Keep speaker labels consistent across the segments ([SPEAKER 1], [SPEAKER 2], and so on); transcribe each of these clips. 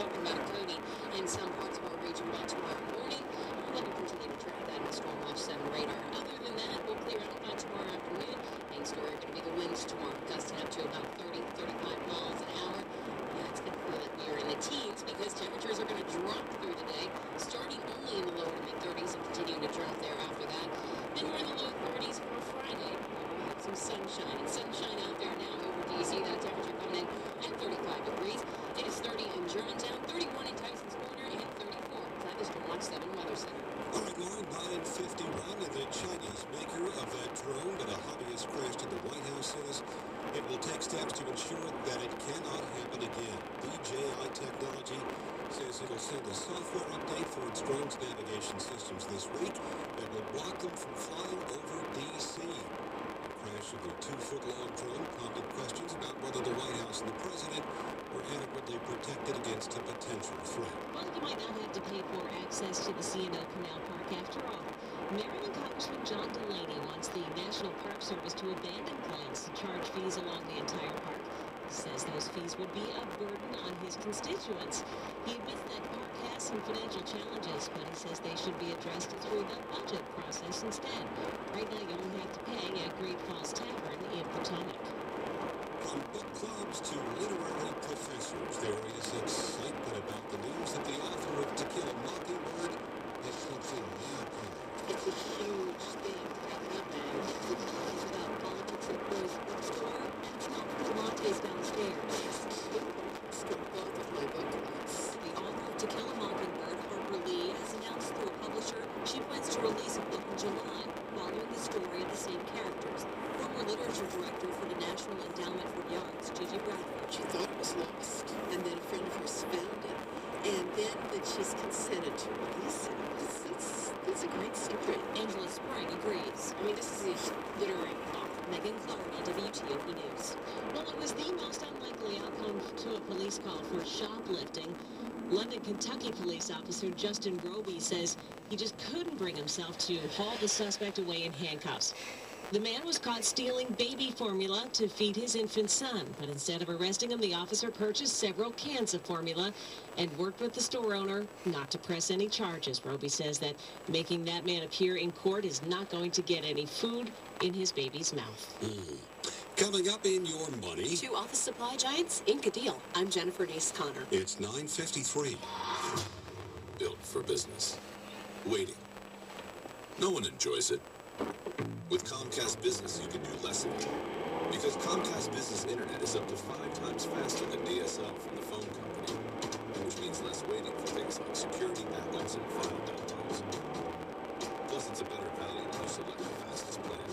[SPEAKER 1] talking about a Cody in some parts of our region by tomorrow morning. We'll let you continue to track that in the Storm Watch 7 radar. Other than that, we'll clear out by tomorrow afternoon. Main story going to be the winds tomorrow, gusting up to about 30, 35 miles an hour. It's going to feel like we are in the teens because temperatures are going to drop through the day, starting only in the lower to mid-30s and continuing to drop there after that. Then we're in the low 30s for Friday. We'll have some sunshine out there now over D.C. That temperature coming in at 35 degrees. It is 30 in Germantown, 31 in Tyson's Corner, and 34 inside the Storm Watch 7 Weather Center.
[SPEAKER 2] All right, Lauren, 9:51, and the Chinese maker of that drone that a hobbyist crashed into the White House says it will take steps to ensure that it cannot happen again. DJI Technology says it'll send a software update for its drone's navigation systems this week that will block them from flying over D.C. The crash of the 2-foot-long drone prompted questions about whether the White House and the president were adequately protected against a potential threat.
[SPEAKER 3] Well, you might not have to pay for access to the C&O Canal Park after all. Maryland Congressman John Delaney wants the National Park Service to abandon plans to charge fees along the entire park. He says those fees would be a burden on his constituents. He admits that park has some financial challenges, but he says they should be addressed through the budget process instead. Right now, you only have to pay at Great Falls Tavern in Potomac.
[SPEAKER 2] From book clubs to literary professors, there is excitement about the news that the author of To Kill a Mockingbird has something new coming.
[SPEAKER 1] It's a huge thing coming up, man. It's about politics and prose bookstore, and it's not from the lattes downstairs. It's both of my book clubs. The author of To Kill a Mockingbird, Harper Lee, has announced through a publisher she plans to release a book in July, following the story of the same characters. Former literature director for the National Endowment for the Arts, Gigi Bradford. She thought it was lost, and then a friend of hers found it, and then that she's consented to release it. It's a great story.
[SPEAKER 3] Angela Spring agrees.
[SPEAKER 1] I mean, this is a literary author.
[SPEAKER 3] Megan Clark on WTOP News. Well, it was the most unlikely outcome to a police call for shoplifting. London, Kentucky police officer Justin Roby says he just couldn't bring himself to haul the suspect away in handcuffs. The man was caught stealing baby formula to feed his infant son, but instead of arresting him, the officer purchased several cans of formula and worked with the store owner not to press any charges. Roby says that making that man appear in court is not going to get any food in his baby's mouth.
[SPEAKER 2] Coming up in your money.
[SPEAKER 1] Two office supply giants, ink a deal. I'm Jennifer Nace Connor.
[SPEAKER 2] It's 9:53.
[SPEAKER 4] Built for business. Waiting. No one enjoys it. With Comcast Business, you can do less of it. Because Comcast Business Internet is up to 5 times faster than DSL from the phone company, which means less waiting for things like security backups and file downloads. Plus, it's a better value when you select the fastest plan.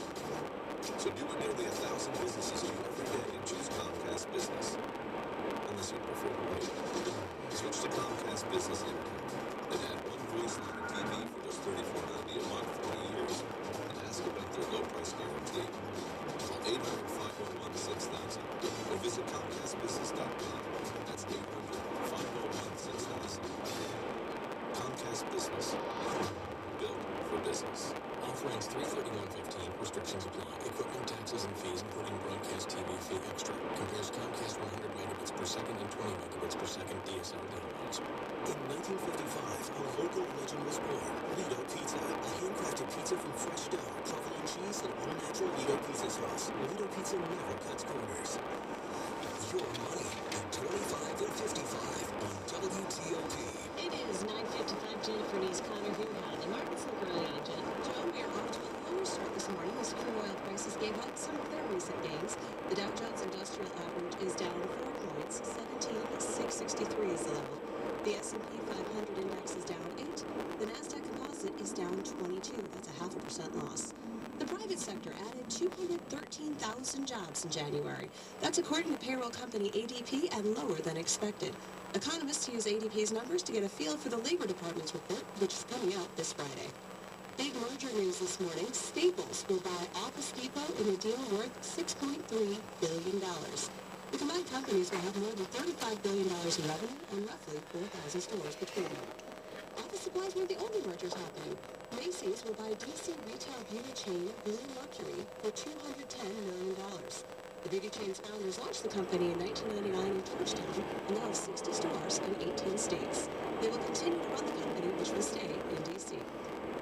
[SPEAKER 4] So do what nearly 1,000 businesses do every day and choose Comcast Business. Unless you prefer to wait. Switch to Comcast Business Internet and add one voice line and TV for just $34.90 a month for 20 years. Ask about their low price guarantee. Call 800-511-6000 or visit ComcastBusiness.com. That's 800-511-6000. Comcast Business. Built for business.
[SPEAKER 5] Offer ends 3/31/15. Restrictions apply. Equipment, taxes, and fees, including broadcast TV fee extra. Compares Comcast 100 megabits per second and 20 megabits per second DSL downloads.
[SPEAKER 6] In 1955, a local legend was born. Lido Pizza, a handcrafted pizza from fresh dough, provolone cheese, and all-natural Lido pizza sauce. Lido Pizza never cuts corners. Your money at 25 and 55 on WTOP.
[SPEAKER 3] It is 9:55. Jennifer Nace Connor here. How the markets look early, Jen?
[SPEAKER 1] Joe, we are off to a lower start this morning as crude oil prices gave up some of their recent gains. The Dow Jones Industrial Average is down 4 points. 17,663 is the level. The S&P 500 index is down 8. The NASDAQ Composite is down 22. That's a 0.5% loss. The private sector added 213,000 jobs in January. That's according to payroll company ADP and lower than expected. Economists use ADP's numbers to get a feel for the Labor Department's report, which is coming out this Friday. Big merger news this morning. Staples will buy Office Depot in a deal worth $6.3 billion. The combined companies will have more than $35 billion in revenue and roughly 4,000 stores between them. Office supplies were the only mergers happening. Macy's will buy DC retail beauty chain Blue Mercury for $210 million. The beauty chain's founders launched the company in 1999 in Georgetown and now have 60 stores in 18 states. They will continue to run the company, which will stay in D.C.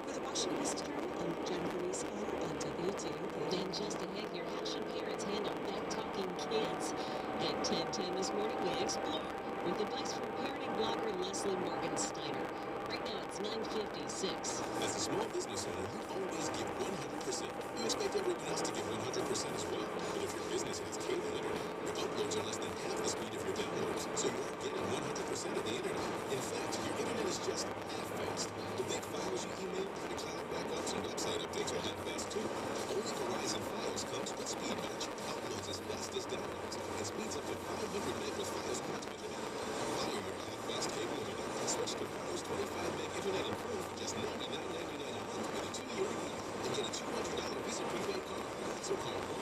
[SPEAKER 1] For the Washington Business Journal, I'm Jennifer Niesmeyer on WTOP.
[SPEAKER 3] And just ahead here, how should parents handle back-talking kids? At 10:10 this morning, we explore with advice from parenting blogger Leslie Morgan-Steiner. Right now, it's 9:56.
[SPEAKER 5] As a small business owner, you always give 100%. You expect everyone else to give 100% as well. But if your business has cable internet, your uploads are less than half the speed of your downloads, so you aren't getting 100% of the internet. In fact, your internet is just half fast. The big files you email, the cloud backups, and website updates are half fast too. Only Verizon Files comes with Speed Match, uploads as fast as downloads, and speeds up to 500 meg with Files Ultimate Internet. Buy your half-fast cable internet and switch to Files 25 meg internet and phone for just $99.99 a month with a 2-year agreement and get a $200 Visa prepaid card. So call